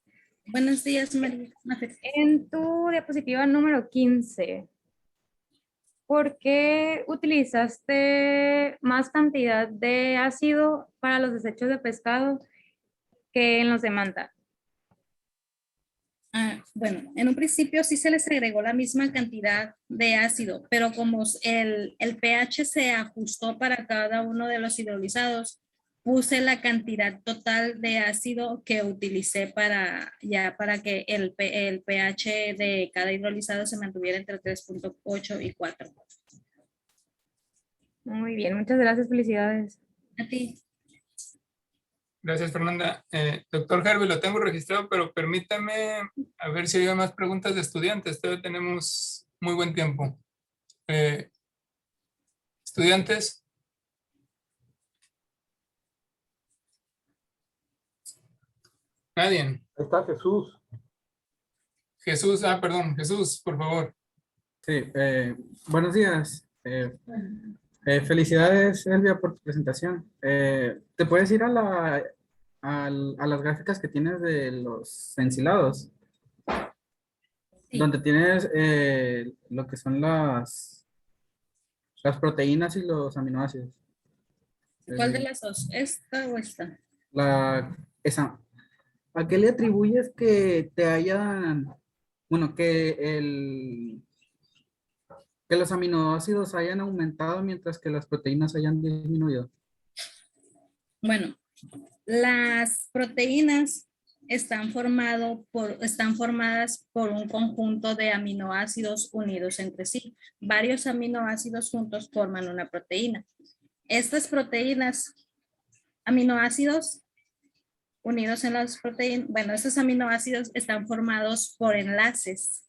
Buenos días, María. En tu diapositiva número 15, ¿por qué utilizaste más cantidad de ácido para los desechos de pescado que en los de manta? Bueno, en un principio sí se les agregó la misma cantidad de ácido, pero como el pH se ajustó para cada uno de los hidrolizados, puse la cantidad total de ácido que utilicé para que el pH de cada hidrolizado se mantuviera entre 3.8 y 4. Muy bien, muchas gracias, felicidades. A ti. Gracias, Fernanda. Doctor Harvey, lo tengo registrado, pero permítame a ver si hay más preguntas de estudiantes. Todavía tenemos muy buen tiempo. ¿Estudiantes? ¿Nadie? Está Jesús. Jesús, perdón, Jesús, por favor. Sí, buenos días. Felicidades, Elvia, por tu presentación. ¿Te puedes ir a las gráficas que tienes de los ensilados? Sí. Donde tienes lo que son las proteínas y los aminoácidos. ¿Cuál de las dos? ¿Esta o esta? Esa. ¿A qué le atribuyes que te hayan bueno, que los aminoácidos hayan aumentado mientras que las proteínas hayan disminuido. Bueno, las proteínas están formadas por un conjunto de aminoácidos unidos entre sí. Varios aminoácidos juntos forman una proteína. Estas proteínas, aminoácidos unidos en las proteínas, bueno, estos aminoácidos están formados por enlaces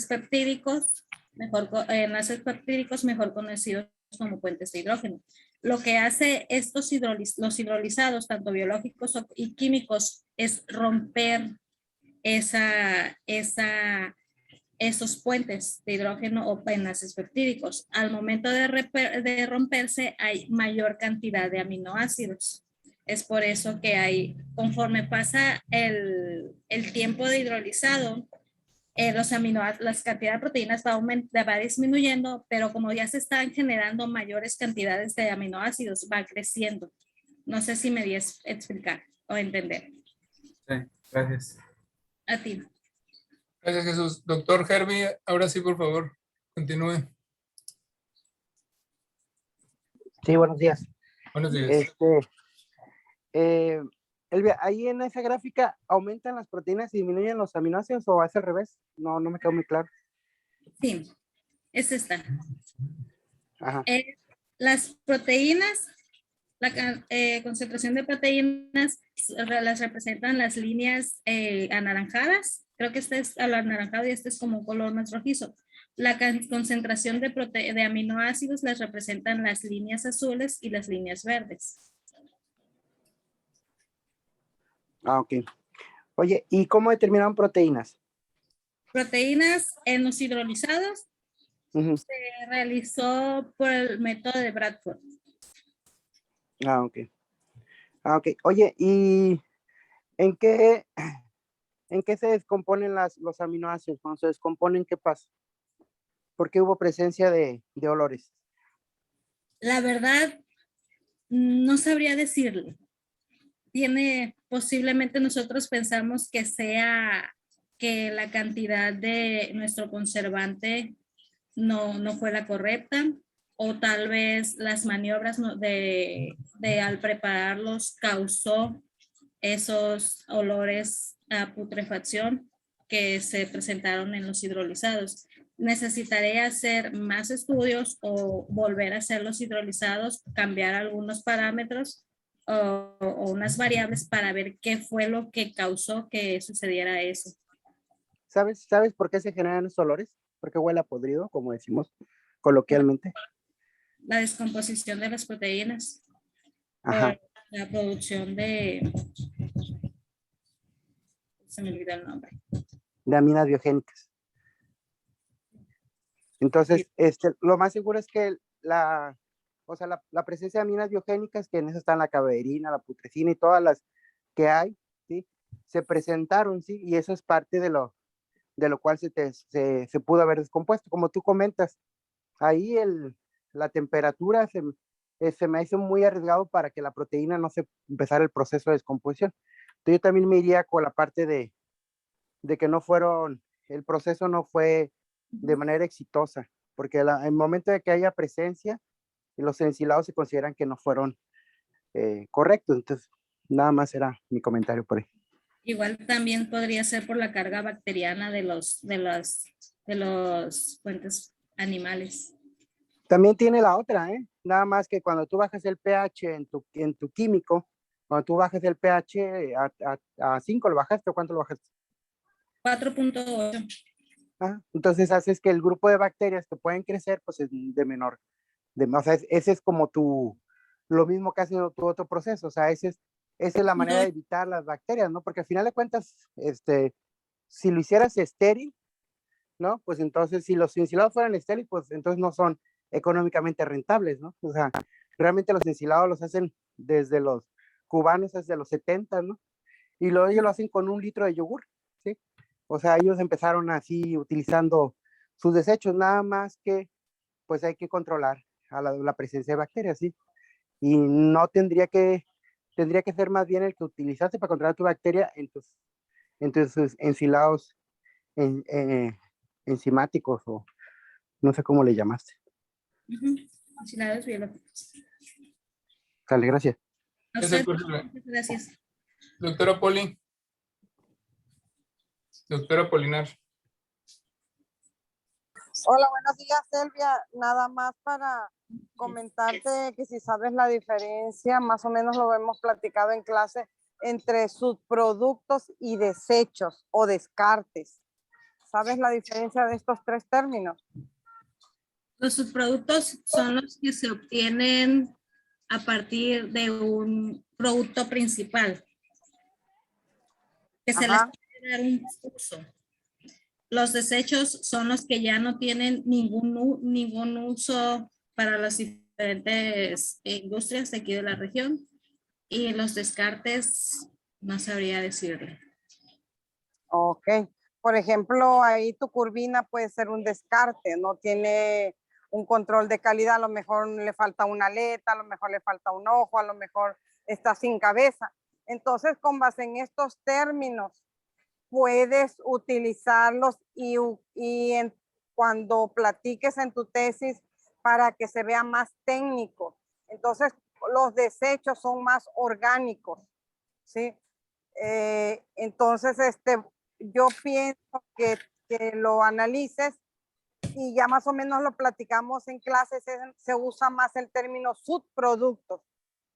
peptídicos, mejor conocidos como puentes de hidrógeno. Lo que hace los hidrolizados, tanto biológicos y químicos, es romper esos puentes de hidrógeno o enlaces peptídicos. Al momento de romperse, hay mayor cantidad de aminoácidos. Es por eso que conforme pasa el tiempo de hidrolizado, las cantidades de proteínas va disminuyendo, pero como ya se están generando mayores cantidades de aminoácidos, va creciendo. No sé si me di a explicar o entender. Sí, gracias. A ti. Gracias, Jesús. Doctor Herbie, ahora sí, por favor, continúe. Sí, buenos días. Buenos días. Elvia, ahí en esa gráfica, ¿aumentan las proteínas y disminuyen los aminoácidos o es al revés? No me quedó muy claro. Sí, es esta. Ajá. Las proteínas, la concentración de proteínas las representan las líneas anaranjadas. Creo que este es al anaranjado y este es como un color más rojizo. La concentración de aminoácidos las representan las líneas azules y las líneas verdes. Ah, ok. Oye, ¿y cómo determinaron proteínas? Proteínas en los hidrolizados se realizó por el método de Bradford. Ah, ok. Ah, ok. Oye, ¿y en qué se descomponen los aminoácidos? Cuando se descomponen, ¿qué pasa? ¿Por qué hubo presencia de olores? La verdad, no sabría decirle. Posiblemente nosotros pensamos que sea que la cantidad de nuestro conservante no fue la correcta, o tal vez las maniobras al prepararlos causó esos olores a putrefacción que se presentaron en los hidrolizados. Necesitaré hacer más estudios o volver a hacer los hidrolizados, cambiar algunos parámetros o unas variables para ver qué fue lo que causó que sucediera eso. ¿Sabes por qué se generan esos olores? ¿Por qué huele a podrido, como decimos coloquialmente? La descomposición de las proteínas. Ajá. La producción se me olvidó el nombre. De aminas biogénicas. Entonces, lo más seguro es que la presencia de aminas biogénicas, que en eso están la caberina, la putrescina y todas las que hay, ¿sí? Se presentaron, ¿sí? Y eso es parte de lo cual se pudo haber descompuesto. Como tú comentas, ahí la temperatura se me hizo muy arriesgado para que la proteína no se empezara el proceso de descomposición. Entonces yo también me iría con la parte de que el proceso no fue de manera exitosa, porque en el momento de que haya presencia, los ensilados se consideran que no fueron correctos. Entonces, nada más era mi comentario por ahí. Igual también podría ser por la carga bacteriana de los fuentes animales. También tiene la otra, nada más que cuando tú bajas el pH en tu químico, cuando tú bajas el pH a 5, ¿lo bajaste o cuánto lo bajaste? 4.8. Entonces haces que el grupo de bacterias que pueden crecer, pues es de menor. O sea, ese es como lo mismo que hace tu otro proceso. O sea, esa es la manera de evitar las bacterias, ¿no? Porque al final de cuentas, si lo hicieras estéril, ¿no? Pues entonces, si los ensilados fueran estériles, pues entonces no son económicamente rentables, ¿no? O sea, realmente los ensilados los hacen desde los cubanos, desde los 70, ¿no? Y luego ellos lo hacen con 1 litro de yogur, ¿sí? O sea, ellos empezaron así utilizando sus desechos, nada más que pues hay que controlar a la presencia de bacterias, ¿sí? Y no tendría que ser más bien el que utilizaste para controlar tu bacteria en tus ensilados enzimáticos o no sé cómo le llamaste. Auxiliares biológicos. Dale, gracias. A Ese usted, curso, gracias. doctora Poli. Doctora Polinar. Hola, buenos días, Selvia. Nada más para comentarte que si sabes la diferencia, más o menos lo hemos platicado en clase, entre subproductos y desechos o descartes. ¿Sabes la diferencia de estos tres términos? Los subproductos son los que se obtienen a partir de un producto principal, que se les puede dar un uso. Los desechos son los que ya no tienen ningún uso para las diferentes industrias de aquí de la región. Y los descartes, no sabría decirle. Ok. Por ejemplo, ahí tu turbina puede ser un descarte, no tiene un control de calidad, a lo mejor le falta una aleta, a lo mejor le falta un ojo, a lo mejor está sin cabeza. Entonces, con base en estos términos, puedes utilizarlos cuando platiques en tu tesis para que se vea más técnico. Entonces, los desechos son más orgánicos, ¿sí? Entonces, yo pienso que lo analices y ya más o menos lo platicamos en clases, se usa más el término subproductos,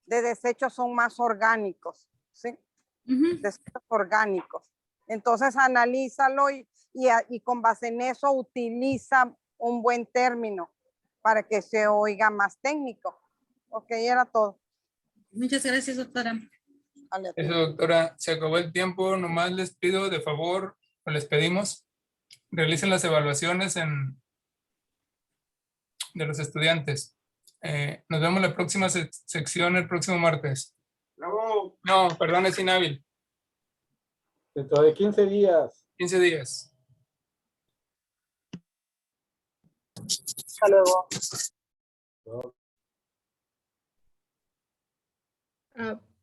de desechos son más orgánicos, ¿sí? Desechos orgánicos. Entonces, analízalo y con base en eso utiliza un buen término para que se oiga más técnico. Ok, era todo. Muchas gracias, doctora. Eso, doctora, se acabó el tiempo. Nomás les pido de favor, o les pedimos, realicen las evaluaciones de los estudiantes. Nos vemos en la próxima sección el próximo martes. No, perdón, es inhábil. Dentro de 15 días. 15 días. Hasta luego.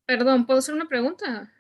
Perdón, ¿puedo hacer una pregunta?